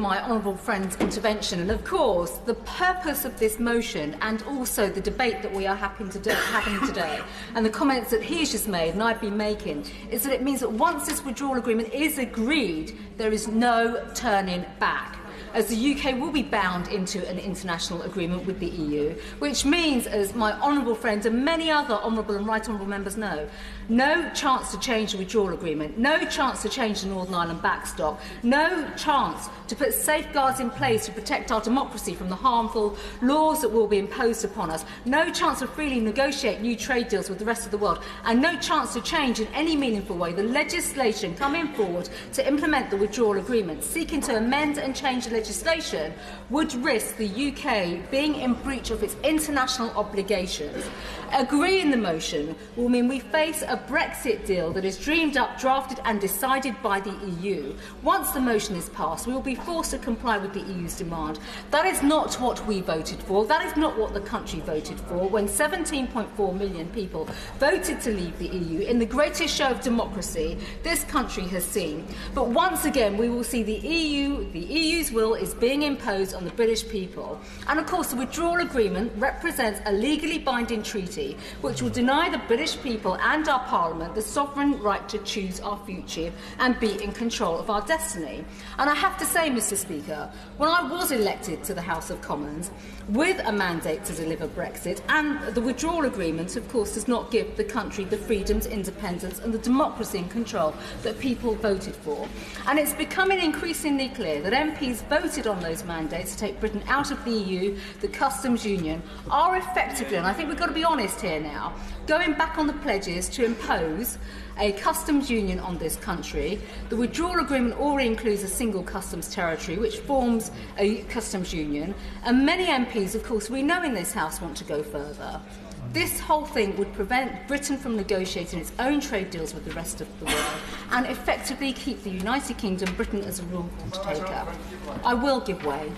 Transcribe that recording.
my honourable friend's intervention, and of course the purpose of this motion and also the debate that we are having today and the comments that he's just made and I've been making is that it means that once this withdrawal agreement is agreed, there is no turning back, as the UK will be bound into an international agreement with the EU, which means, as my honourable friends and many other honourable and right honourable members know, no chance to change the withdrawal agreement, no chance to change the Northern Ireland backstop, no chance to put safeguards in place to protect our democracy from the harmful laws that will be imposed upon us, no chance to freely negotiate new trade deals with the rest of the world, and no chance to change in any meaningful way the legislation coming forward to implement the withdrawal agreement, seeking to amend and change the legislation, would risk the UK being in breach of its international obligations. Agreeing the motion will mean we face a Brexit deal that is dreamed up, drafted and decided by the EU. Once the motion is passed, we will be forced to comply with the EU's demand. That is not what we voted for. That is not what the country voted for when 17.4 million people voted to leave the EU in the greatest show of democracy this country has seen. But once again, we will see the EU's will is being imposed on the British people. And of course, the withdrawal agreement represents a legally binding treaty which will deny the British people and our Parliament the sovereign right to choose our future and be in control of our destiny. And I have to say, Mr. Speaker, when I was elected to the House of Commons with a mandate to deliver Brexit, and the withdrawal agreement, of course, does not give the country the freedoms, independence and the democracy and control that people voted for. And it's becoming increasingly clear that MPs voted on those mandates to take Britain out of the EU, the customs union, are effectively, and I think we've got to be honest here now, going back on the pledges to impose a customs union on this country. The withdrawal agreement already includes a single customs territory which forms a customs union, and many MPs, of course, we know in this House want to go further. This whole thing would prevent Britain from negotiating its own trade deals with the rest of the world and effectively keep the United Kingdom, Britain, as a rule taker. I will give way.